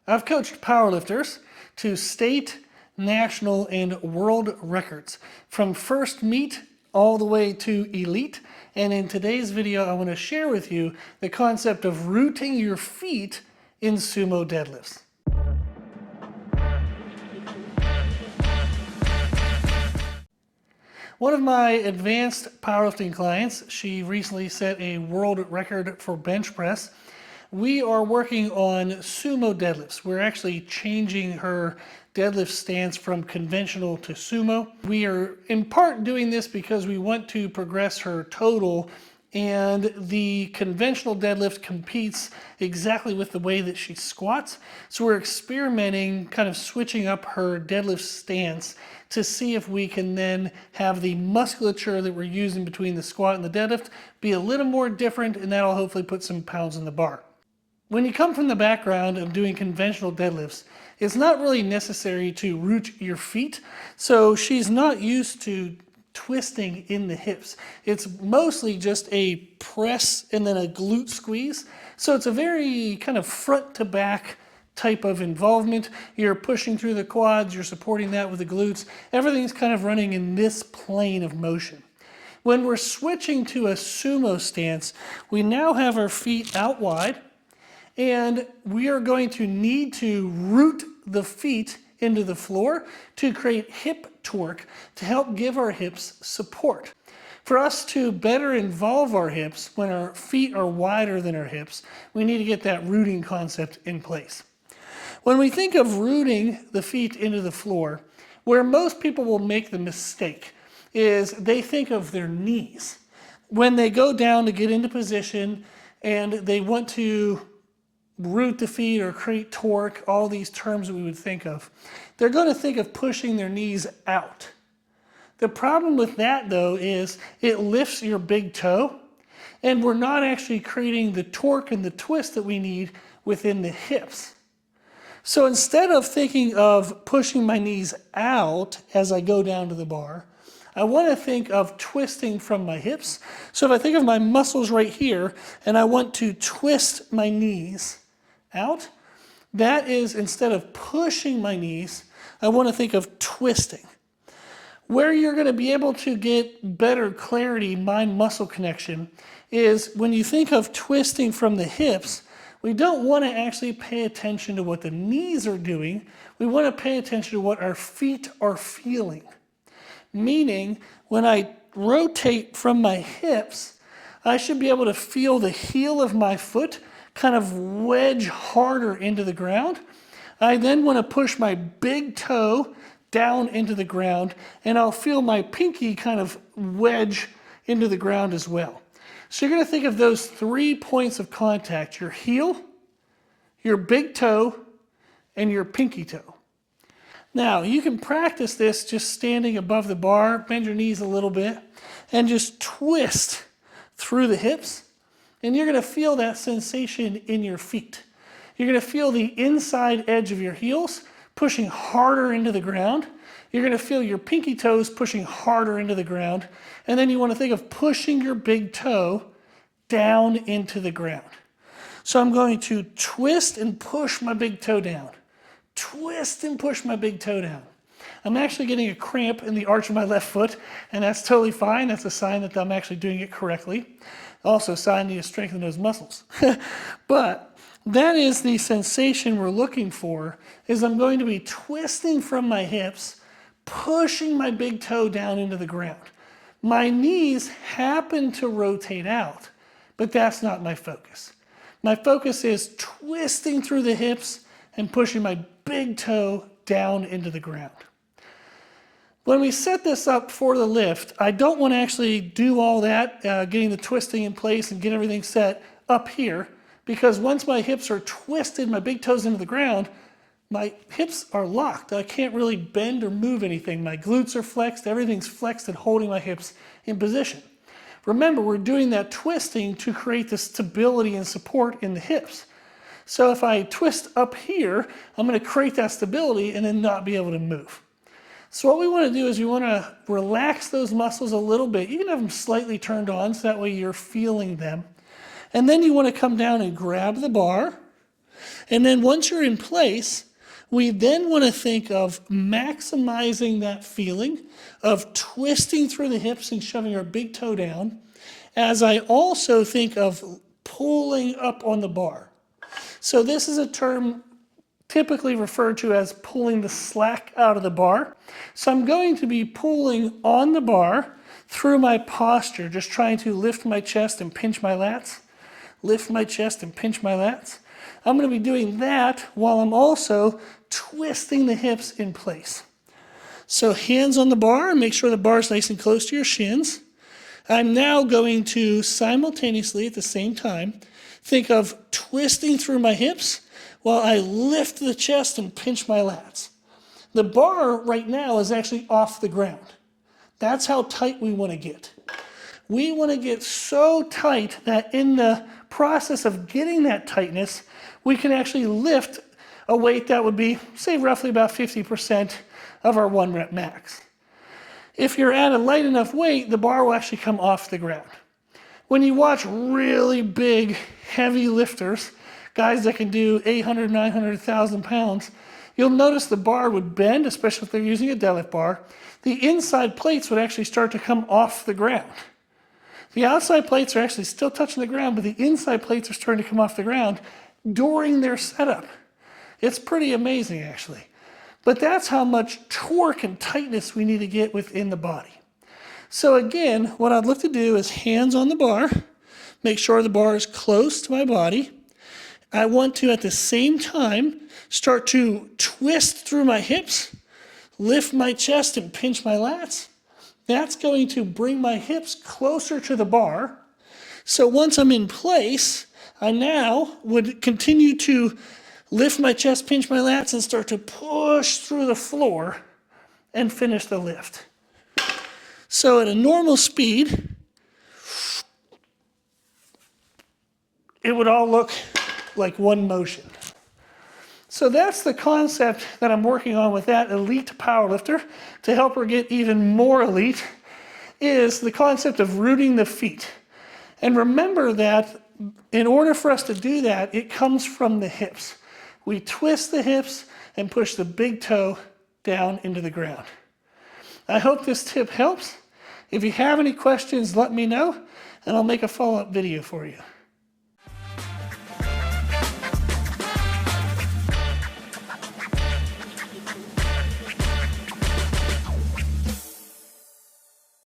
I've coached powerlifters to state, national, and world records from first meet all the way to elite. And in today's video, I want to share with you the concept of rooting your feet in sumo deadlifts. One of my advanced powerlifting clients, she recently set a world record for bench press. We are working on sumo deadlifts. We're actually changing her deadlift stance from conventional to sumo. We are in part doing this because we want to progress her total, and the conventional deadlift competes exactly with the way that she squats. So we're experimenting, kind of switching up her deadlift stance to see if we can then have the musculature that we're using between the squat and the deadlift be a little more different, and that'll hopefully put some pounds in the bar. When you come from the background of doing conventional deadlifts, it's not really necessary to root your feet. So she's not used to twisting in the hips. It's mostly just a press and then a glute squeeze. So it's a very kind of front to back type of involvement. You're pushing through the quads, you're supporting that with the glutes. Everything's kind of running in this plane of motion. When we're switching to a sumo stance, we now have our feet out wide, and we are going to need to root the feet into the floor to create hip torque to help give our hips support. For us to better involve our hips when our feet are wider than our hips, we need to get that rooting concept in place. When we think of rooting the feet into the floor, where most people will make the mistake is they think of their knees. When they go down to get into position and they want to root the feet or create torque, all these terms that we would think of, they're going to think of pushing their knees out. The problem with that, though, is it lifts your big toe, and we're not actually creating the torque and the twist that we need within the hips. So instead of thinking of pushing my knees out as I go down to the bar, I want to think of twisting from my hips. So if I think of my muscles right here and I want to twist my knees out, that is, instead of pushing my knees, I want to think of twisting. Where you're going to be able to get better clarity, mind-muscle connection, is when you think of twisting from the hips, we don't want to actually pay attention to what the knees are doing. We want to pay attention to what our feet are feeling. Meaning, when I rotate from my hips, I should be able to feel the heel of my foot kind of wedge harder into the ground. I then want to push my big toe down into the ground, and I'll feel my pinky kind of wedge into the ground as well. So you're going to think of those 3 points of contact: your heel, your big toe, and your pinky toe. Now, you can practice this just standing above the bar, bend your knees a little bit, and just twist through the hips. And you're going to feel that sensation in your feet. You're going to feel the inside edge of your heels pushing harder into the ground. You're going to feel your pinky toes pushing harder into the ground. And then you want to think of pushing your big toe down into the ground. So I'm going to twist and push my big toe down. Twist and push my big toe down. I'm actually getting a cramp in the arch of my left foot, and that's totally fine. That's a sign that I'm actually doing it correctly. Also a sign to strengthen those muscles. But that is the sensation we're looking for, is I'm going to be twisting from my hips, pushing my big toe down into the ground. My knees happen to rotate out, but that's not my focus. My focus is twisting through the hips and pushing my big toe down into the ground. When we set this up for the lift, I don't want to actually do all that, getting the twisting in place and get everything set up here, because once my hips are twisted, my big toes into the ground, my hips are locked. I can't really bend or move anything. My glutes are flexed, everything's flexed and holding my hips in position. Remember, we're doing that twisting to create the stability and support in the hips. So if I twist up here, I'm going to create that stability and then not be able to move. So what we want to do is we want to relax those muscles a little bit. You can have them slightly turned on so that way you're feeling them. And then you want to come down and grab the bar And then once you're in place, we then want to think of maximizing that feeling of twisting through the hips and shoving our big toe down, as I also think of pulling up on the bar. So this is a term typically referred to as pulling the slack out of the bar. So I'm going to be pulling on the bar through my posture, just trying to lift my chest and pinch my lats, lift my chest and pinch my lats. I'm going to be doing that while I'm also twisting the hips in place. So hands on the bar, make sure the bar is nice and close to your shins. I'm now going to simultaneously at the same time think of twisting through my hips while I lift the chest and pinch my lats. The bar right now is actually off the ground. That's how tight we want to get. We want to get so tight that in the process of getting that tightness, we can actually lift a weight that would be, say, roughly about 50% of our 1 rep max. If you're at a light enough weight, the bar will actually come off the ground. When you watch really big, heavy lifters, guys that can do 800, 900, 1,000 pounds, you'll notice the bar would bend, especially if they're using a deadlift bar. The inside plates would actually start to come off the ground. The outside plates are actually still touching the ground, but the inside plates are starting to come off the ground during their setup. It's pretty amazing, actually. But that's how much torque and tightness we need to get within the body. So again, what I'd look to do is hands on the bar, make sure the bar is close to my body. I want to, at the same time, start to twist through my hips, lift my chest and pinch my lats. That's going to bring my hips closer to the bar. So once I'm in place, I now would continue to lift my chest, pinch my lats, and start to push through the floor and finish the lift. So at a normal speed, it would all look like one motion. So that's the concept that I'm working on with that elite powerlifter to help her get even more elite, is the concept of rooting the feet. And remember that in order for us to do that, it comes from the hips. We twist the hips and push the big toe down into the ground. I hope this tip helps. If you have any questions, let me know, and I'll make a follow-up video for you.